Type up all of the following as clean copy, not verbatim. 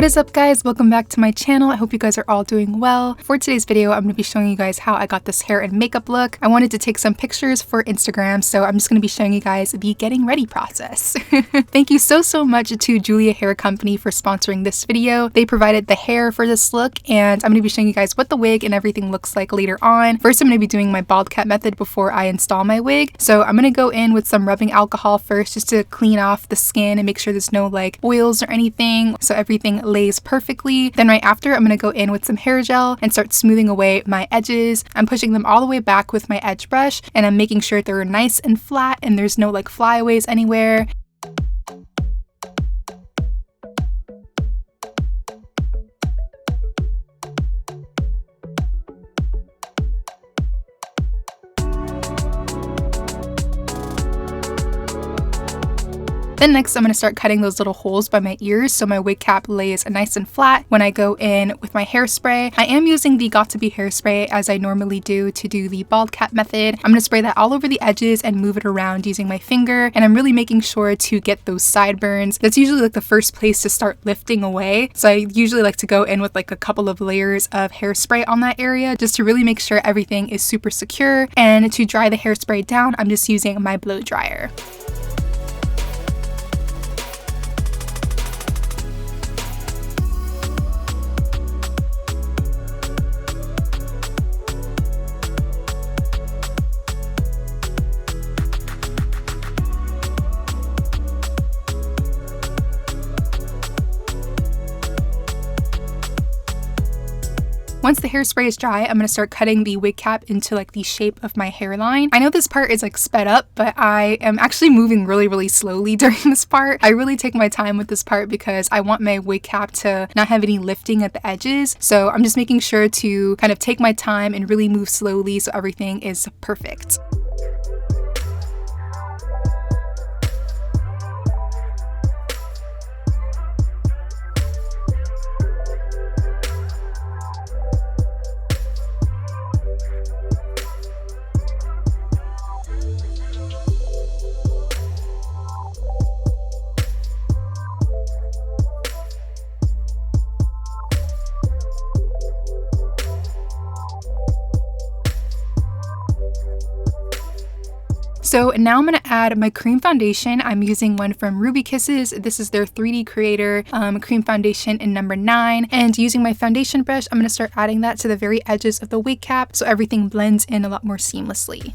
What is up, guys? Welcome back to my channel. I hope you guys are all doing well. For today's video, I'm going to be showing you guys how I got this hair and makeup look. I wanted to take some pictures for Instagram, so I'm just going to be showing you guys the getting ready process. Thank you so much to Julia Hair Company for sponsoring this video. They provided the hair for this look, and I'm going to be showing you guys what the wig and everything looks like later on. First, I'm going to be doing my bald cap method before I install my wig. So I'm going to go in with some rubbing alcohol first just to clean off the skin and make sure there's no like oils or anything, so everything lays perfectly. Then right after, I'm going to go in with some hair gel and start smoothing away my edges. I'm pushing them all the way back with my edge brush, and I'm making sure they're nice and flat and there's no like flyaways anywhere. Then next, I'm going to start cutting those little holes by my ears so my wig cap lays nice and flat when I go in with my hairspray. I am using the Got2b hairspray as I normally do to do the bald cap method. I'm going to spray that all over the edges and move it around using my finger, and I'm really making sure to get those sideburns. That's usually like the first place to start lifting away, so I usually like to go in with like a couple of layers of hairspray on that area just to really make sure everything is super secure. And to dry the hairspray down, I'm just using my blow dryer. Once the hairspray is dry, I'm going to start cutting the wig cap into like the shape of my hairline. I know this part is like sped up, but I am actually moving really slowly during this part. I really take my time with this part because I want my wig cap to not have any lifting at the edges. So I'm just making sure to kind of take my time and really move slowly so everything is perfect. So now I'm going to add my cream foundation. I'm using one from Ruby Kisses. This is their 3D Creator cream foundation in number 9. And using my foundation brush, I'm going to start adding that to the very edges of the wig cap so everything blends in a lot more seamlessly.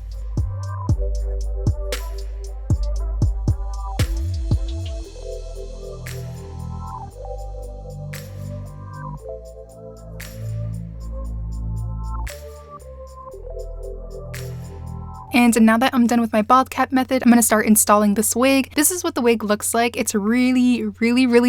And now that I'm done with my bald cap method, I'm going to start installing this wig. This is what the wig looks like. It's really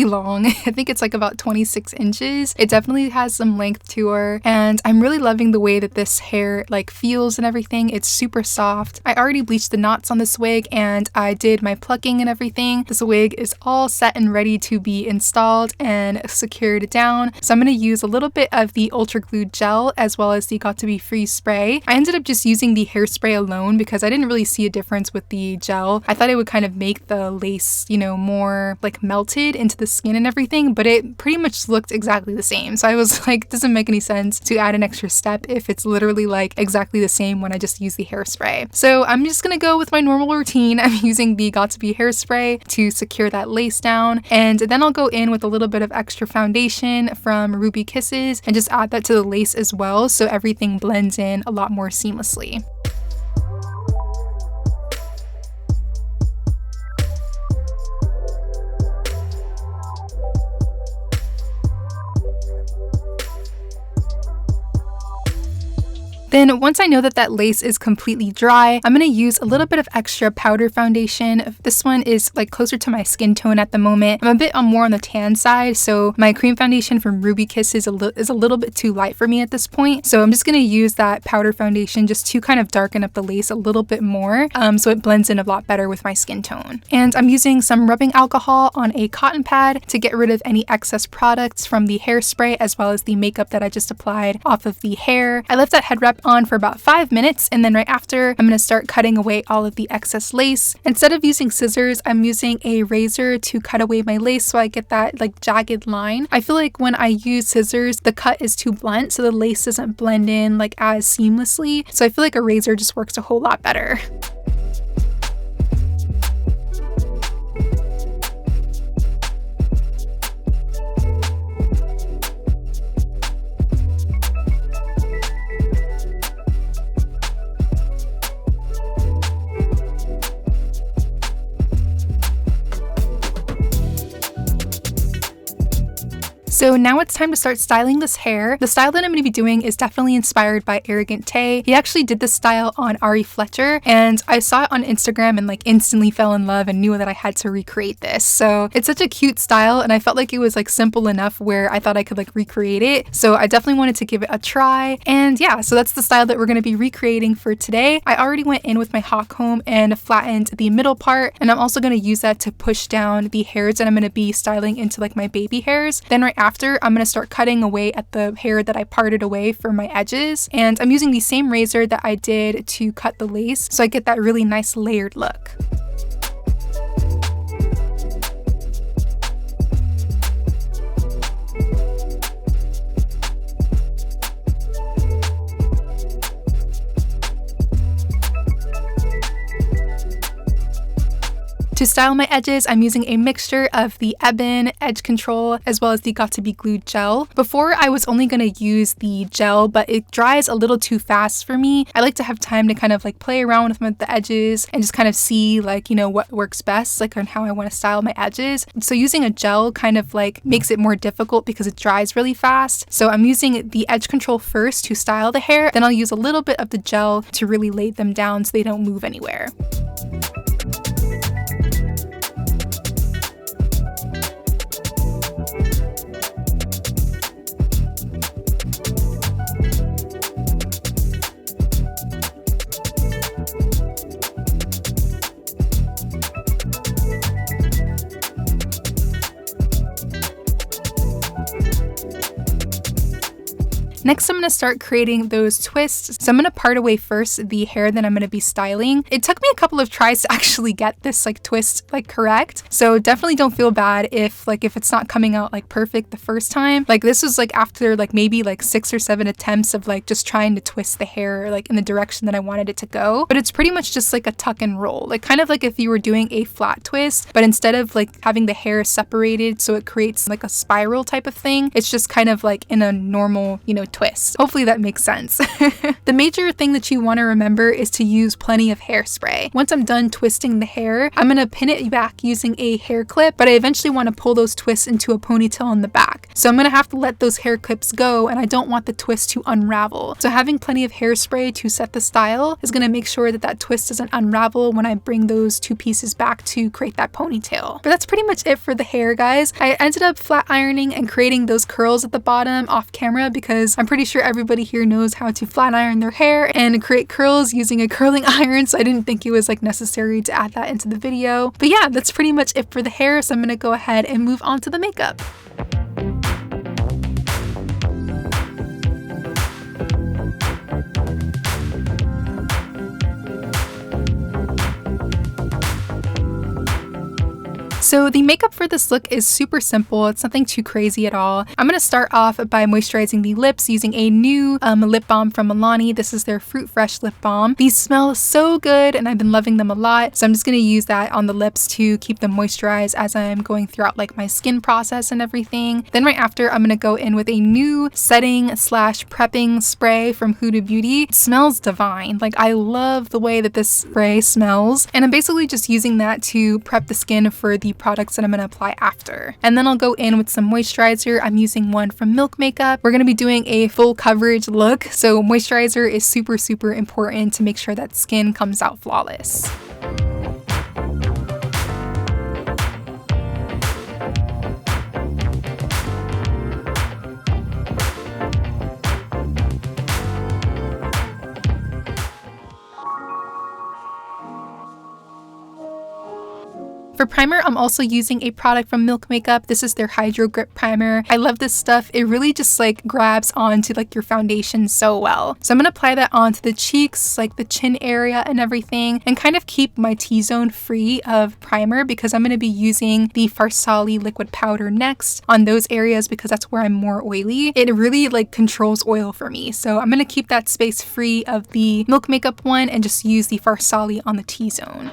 long. I think it's like about 26 inches. It definitely has some length to her, and I'm really loving the way that this hair like feels and everything. It's super soft. I already bleached the knots on this wig and I did my plucking and everything. This wig is all set and ready to be installed and secured down. So I'm going to use a little bit of the Ultra Glue gel as well as the Got2b Freeze spray. I ended up just using the hairspray alone because I didn't really see a difference with the gel. I thought it would kind of make the lace, you know, more like melted into the skin and everything, but it pretty much looked exactly the same. So I was like, it doesn't make any sense to add an extra step if it's literally like exactly the same when I just use the hairspray. So I'm just gonna go with my normal routine. I'm using the Got2b hairspray to secure that lace down, and then I'll go in with a little bit of extra foundation from Ruby Kisses and just add that to the lace as well so everything blends in a lot more seamlessly. Then once I know that that lace is completely dry, I'm going to use a little bit of extra powder foundation. This one is like closer to my skin tone at the moment. I'm a bit more on the tan side, so my cream foundation from Ruby Kiss is a little bit too light for me at this point. So I'm just going to use that powder foundation just to kind of darken up the lace a little bit more so it blends in a lot better with my skin tone. And I'm using some rubbing alcohol on a cotton pad to get rid of any excess products from the hairspray as well as the makeup that I just applied off of the hair. I left that head wrap makeup on for about 5 minutes, and then right after, I'm going to start cutting away all of the excess lace. Instead of using scissors, I'm using a razor to cut away my lace so I get that like jagged line. I feel like when I use scissors, the cut is too blunt, so the lace doesn't blend in like as seamlessly. So I feel like a razor just works a whole lot better. So now it's time to start styling this hair. The style that I'm going to be doing is definitely inspired by Arrogant Tay. He actually did this style on Ari Fletcher, and I saw it on Instagram and like instantly fell in love and knew that I had to recreate this. So it's such a cute style, and I felt like it was like simple enough where I thought I could like recreate it. So I definitely wanted to give it a try. And yeah, so that's the style that we're going to be recreating for today. I already went in with my hot comb and flattened the middle part, and I'm also going to use that to push down the hairs that I'm going to be styling into like my baby hairs. Then right after, I'm going to start cutting away at the hair that I parted away for my edges, and I'm using the same razor that I did to cut the lace so I get that really nice layered look. To style my edges, I'm using a mixture of the Ebin Edge Control as well as the Got To Be Glued gel. Before, I was only going to use the gel, but it dries a little too fast for me. I like to have time to kind of like play around with the edges and just kind of see like, you know, what works best, like on how I want to style my edges. So using a gel kind of like makes it more difficult because it dries really fast. So I'm using the Edge Control first to style the hair, then I'll use a little bit of the gel to really lay them down so they don't move anywhere. Next, I'm going to start creating those twists. So I'm going to part away first the hair that I'm going to be styling. It took me a couple of tries to actually get this like twist like correct. So definitely don't feel bad if it's not coming out like perfect the first time. Like this was like after like maybe like 6 or 7 attempts of like just trying to twist the hair like in the direction that I wanted it to go. But it's pretty much just like a tuck and roll. Like kind of like if you were doing a flat twist, but instead of like having the hair separated so it creates like a spiral type of thing, it's just kind of like in a normal, you know, twist. Hopefully that makes sense. The major thing that you want to remember is to use plenty of hairspray. Once I'm done twisting the hair, I'm going to pin it back using a hair clip, but I eventually want to pull those twists into a ponytail in the back. So I'm going to have to let those hair clips go, and I don't want the twist to unravel. So having plenty of hairspray to set the style is going to make sure that that twist doesn't unravel when I bring those two pieces back to create that ponytail. But that's pretty much it for the hair, guys. I ended up flat ironing and creating those curls at the bottom off camera because I'm pretty sure everybody here knows how to flat iron their hair and create curls using a curling iron, so I didn't think it was like necessary to add that into the video. But yeah, that's pretty much it for the hair, so I'm gonna go ahead and move on to the makeup. So the makeup for this look is super simple. It's nothing too crazy at all. I'm going to start off by moisturizing the lips using a new lip balm from Milani. This is their Fruit Fresh lip balm. These smell so good and I've been loving them a lot. So I'm just going to use that on the lips to keep them moisturized as I'm going throughout like my skin process and everything. Then right after, I'm going to go in with a new setting / prepping spray from Huda Beauty. It smells divine. Like I love the way that this spray smells. And I'm basically just using that to prep the skin for the products that I'm going to apply after. And then I'll go in with some moisturizer. I'm using one from Milk Makeup. We're going to be doing a full coverage look, so moisturizer is super important to make sure that skin comes out flawless. For primer, I'm also using a product from Milk Makeup. This is their Hydro Grip Primer. I love this stuff. It really just like grabs onto like your foundation so well. So I'm gonna apply that onto the cheeks, like the chin area and everything, and kind of keep my T-zone free of primer because I'm gonna be using the Farsali liquid powder next on those areas because that's where I'm more oily. It really like controls oil for me. So I'm gonna keep that space free of the Milk Makeup one and just use the Farsali on the T-zone.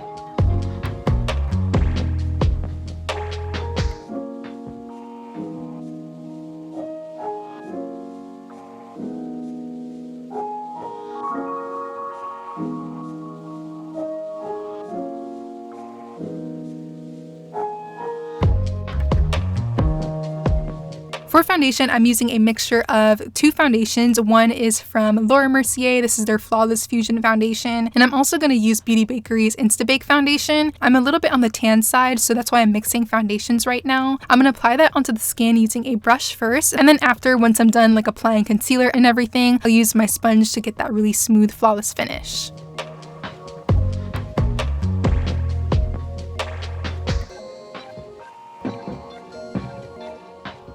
For foundation, I'm using a mixture of two foundations. One is from Laura Mercier. This is their Flawless Fusion Foundation. And I'm also going to use Beauty Bakery's Instabake Foundation. I'm a little bit on the tan side, so that's why I'm mixing foundations right now. I'm going to apply that onto the skin using a brush first. And then after, once I'm done like applying concealer and everything, I'll use my sponge to get that really smooth, flawless finish.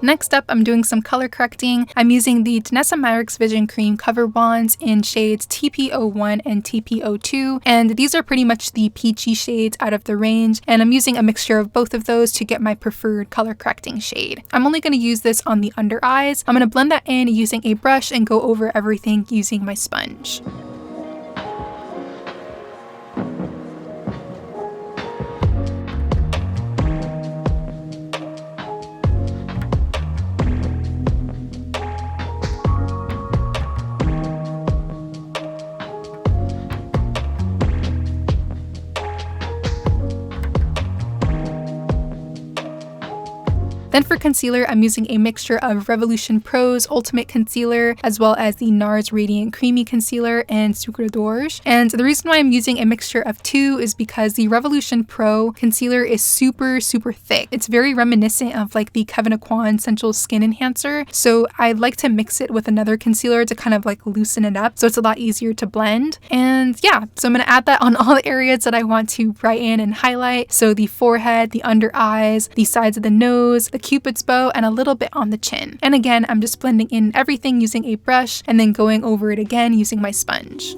Next up, I'm doing some color correcting. I'm using the Danessa Myricks Vision Cream Cover Bonds in shades TP01 and TP02, and these are pretty much the peachy shades out of the range, and I'm using a mixture of both of those to get my preferred color correcting shade. I'm only going to use this on the under eyes. I'm going to blend that in using a brush and go over everything using my sponge. Then for concealer, I'm using a mixture of Revolution Pro's Ultimate Concealer as well as the NARS Radiant Creamy Concealer and Sucre d'Orge. And the reason why I'm using a mixture of two is because the Revolution Pro concealer is super thick. It's very reminiscent of like the Kevyn Aucoin Essential Skin Enhancer. So I like to mix it with another concealer to kind of like loosen it up so it's a lot easier to blend. And yeah, so I'm going to add that on all the areas that I want to brighten and highlight. So the forehead, the under eyes, the sides of the nose, the Cupid's bow, and a little bit on the chin. And again, I'm just blending in everything using a brush and then going over it again using my sponge.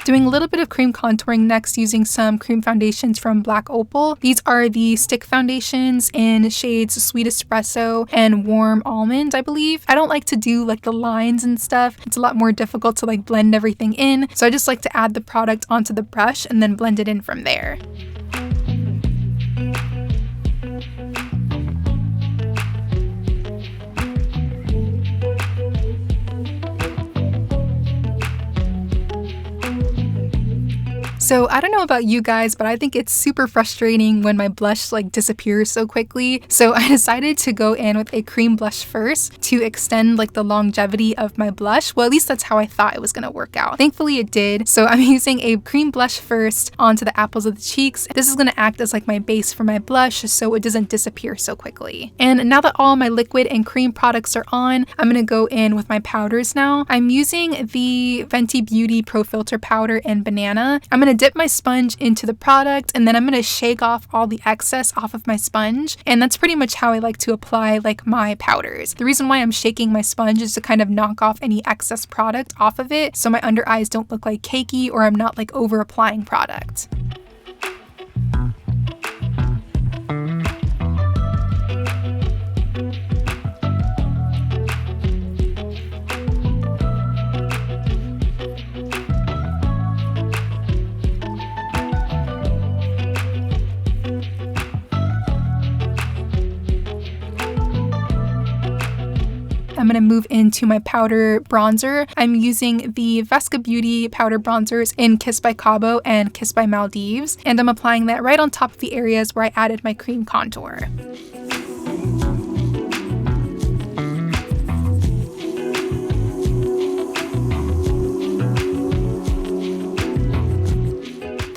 Doing a little bit of cream contouring next using some cream foundations from Black Opal. These are the stick foundations in shades Sweet Espresso and Warm Almond, I believe. I don't like to do like the lines and stuff. It's a lot more difficult to like blend everything in. So I just like to add the product onto the brush and then blend it in from there. So I don't know about you guys, but I think it's super frustrating when my blush like disappears so quickly. So I decided to go in with a cream blush first to extend like the longevity of my blush. Well, at least that's how I thought it was gonna work out. Thankfully it did. So I'm using a cream blush first onto the apples of the cheeks. This is gonna act as like my base for my blush so it doesn't disappear so quickly. And now that all my liquid and cream products are on, I'm gonna go in with my powders now. I'm using the Fenty Beauty Pro Filter powder in Banana. I'm gonna dip my sponge into the product and then I'm going to shake off all the excess off of my sponge, and that's pretty much how I like to apply like my powders. The reason why I'm shaking my sponge is to kind of knock off any excess product off of it so my under eyes don't look like cakey or I'm not like over applying product. I'm going to move into my powder bronzer. I'm using the Vesca Beauty powder bronzers in Kiss by Cabo and Kiss by Maldives, and I'm applying that right on top of the areas where I added my cream contour.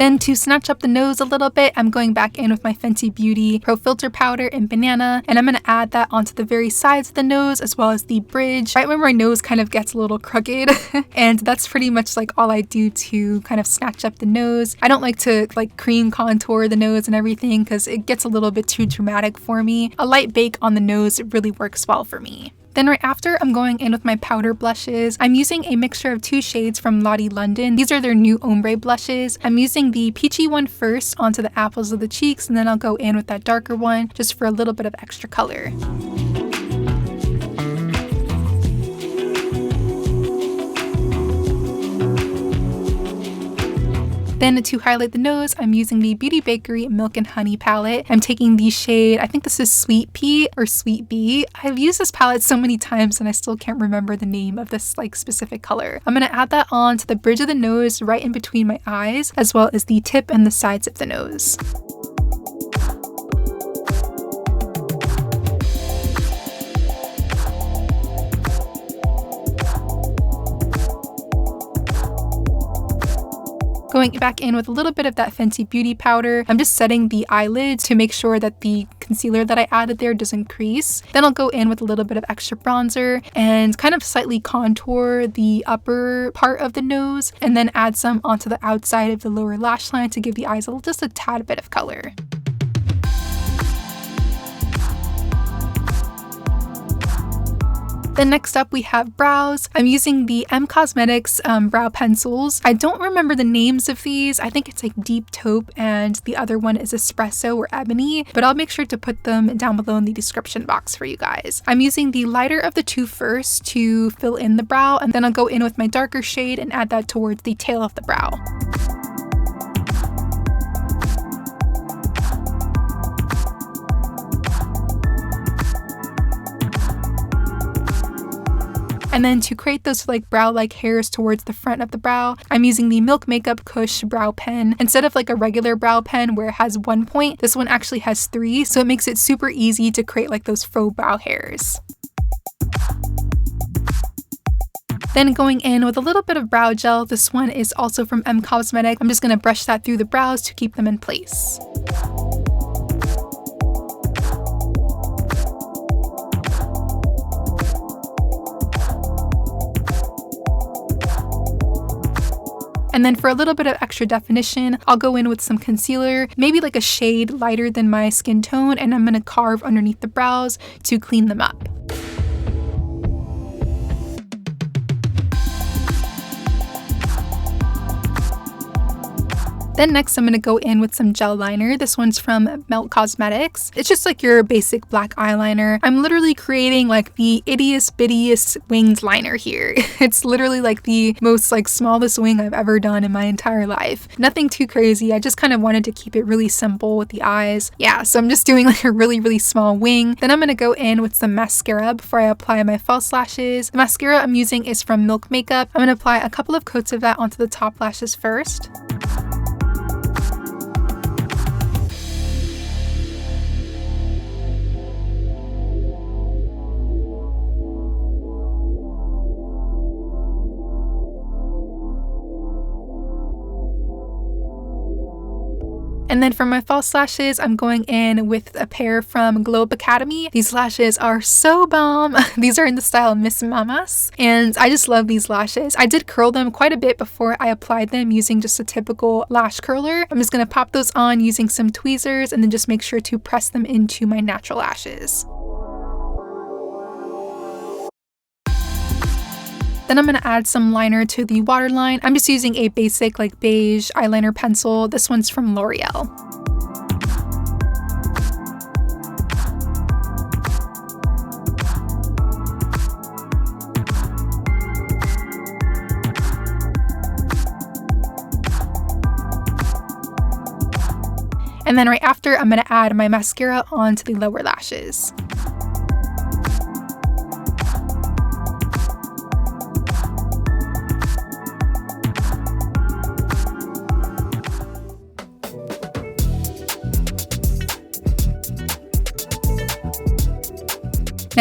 Then to snatch up the nose a little bit, I'm going back in with my Fenty Beauty Pro Filter Powder in Banana, and I'm going to add that onto the very sides of the nose as well as the bridge, right where my nose kind of gets a little crooked. And that's pretty much like all I do to kind of snatch up the nose. I don't like to like cream contour the nose and everything because it gets a little bit too dramatic for me. A light bake on the nose really works well for me. Then right after, I'm going in with my powder blushes. I'm using a mixture of 2 shades from Lottie London. These are their new ombre blushes. I'm using the peachy one first onto the apples of the cheeks, and then I'll go in with that darker one just for a little bit of extra color. Then to highlight the nose, I'm using the Beauty Bakery Milk and Honey palette. I'm taking the shade, I think this is Sweet Pea or Sweet Bee. I've used this palette so many times and I still can't remember the name of this like specific color. I'm going to add that on to the bridge of the nose right in between my eyes, as well as the tip and the sides of the nose. Going back in with a little bit of that Fenty Beauty powder, I'm just setting the eyelids to make sure that the concealer that I added there doesn't crease. Then I'll go in with a little bit of extra bronzer and kind of slightly contour the upper part of the nose, and then add some onto the outside of the lower lash line to give the eyes just a tad bit of color. Then next up we have brows. I'm using the M Cosmetics brow pencils. I don't remember the names of these. I think it's like Deep Taupe and the other one is Espresso or Ebony, but I'll make sure to put them down below in the description box for you guys. I'm using the lighter of the 2 first to fill in the brow, and then I'll go in with my darker shade and add that towards the tail of the brow. And then to create those like brow-like hairs towards the front of the brow, I'm using the Milk Makeup Kush brow pen. Instead of like a regular brow pen where it has 1 point, this one actually has 3, so it makes it super easy to create like those faux brow hairs. Then going in with a little bit of brow gel. This one is also from M Cosmetics. I'm just going to brush that through the brows to keep them in place. And then for a little bit of extra definition, I'll go in with some concealer, maybe like a shade lighter than my skin tone, and I'm going to carve underneath the brows to clean them up. Then next I'm going to go in with some gel liner. This one's from Melt Cosmetics. It's just like your basic black eyeliner. I'm literally creating like the ittiest bittiest winged liner here. It's literally like the most like smallest wing I've ever done in my entire life. Nothing too crazy. I just kind of wanted to keep it really simple with the eyes. Yeah, so I'm just doing like a really small wing. Then I'm going to go in with some mascara before I apply my false lashes. The mascara I'm using is from Milk Makeup. I'm going to apply a couple of coats of that onto the top lashes first. And then for my false lashes, I'm going in with a pair from Globe Academy. These lashes are so bomb. These are in the style Miss Mamas, and I just love these lashes. I did curl them quite a bit before I applied them using just a typical lash curler. I'm just going to pop those on using some tweezers and then just make sure to press them into my natural lashes. Then I'm going to add some liner to the waterline. I'm just using a basic like beige eyeliner pencil. This one's from L'Oreal. And then right after, I'm going to add my mascara onto the lower lashes.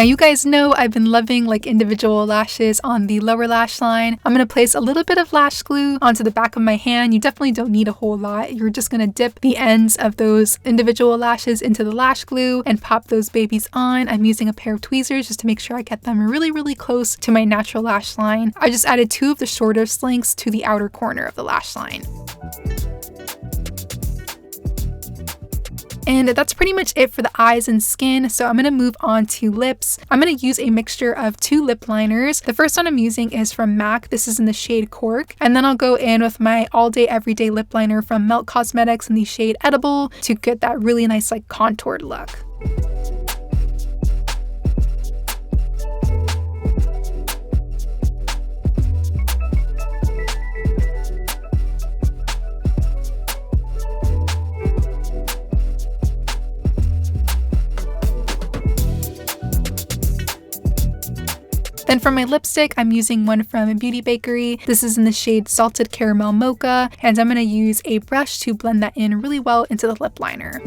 Now you guys know I've been loving like individual lashes on the lower lash line. I'm going to place a little bit of lash glue onto the back of my hand. You definitely don't need a whole lot. You're just going to dip the ends of those individual lashes into the lash glue and pop those babies on. I'm using a pair of tweezers just to make sure I get them really close to my natural lash line. I just added 2 of the shortest lengths to the outer corner of the lash line. And that's pretty much it for the eyes and skin, so I'm going to move on to lips. I'm going to use a mixture of 2 lip liners. The first one I'm using is from MAC. This is in the shade Cork. And then I'll go in with my All Day Everyday lip liner from Melt Cosmetics in the shade Edible to get that really nice like contoured look. Then for my lipstick, I'm using one from Beauty Bakery. This is in the shade Salted Caramel Mocha, and I'm going to use a brush to blend that in really well into the lip liner.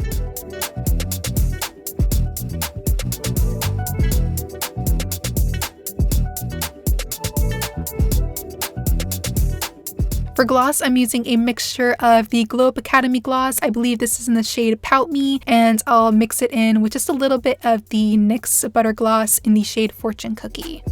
For gloss, I'm using a mixture of the Glow Up Academy gloss. I believe this is in the shade Pout Me, and I'll mix it in with just a little bit of the NYX Butter Gloss in the shade Fortune Cookie.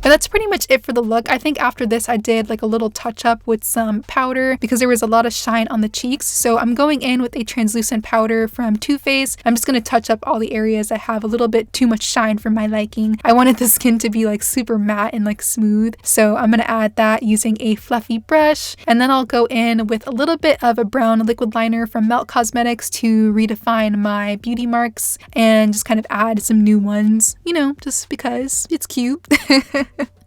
But that's pretty much it for the look. I think after this I did like a little touch up with some powder because there was a lot of shine on the cheeks. So I'm going in with a translucent powder from Too Faced. I'm just going to touch up all the areas that have a little bit too much shine for my liking. I wanted the skin to be like super matte and like smooth. So I'm going to add that using a fluffy brush. And then I'll go in with a little bit of a brown liquid liner from Melt Cosmetics to redefine my beauty marks and just kind of add some new ones, you know, just because it's cute.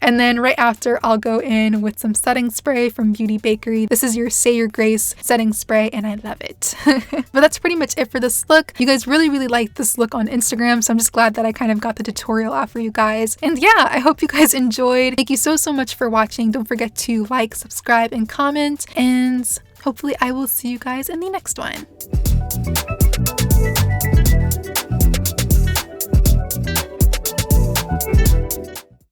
And then right after, I'll go in with some setting spray from Beauty Bakery. This is your Say Your Grace setting spray, and I love it. But that's pretty much it for this look. You guys really liked this look on Instagram, so I'm just glad that I kind of got the tutorial out for you guys. And yeah, I hope you guys enjoyed. Thank you so much for watching. Don't forget to like, subscribe, and comment, and hopefully I will see you guys in the next one.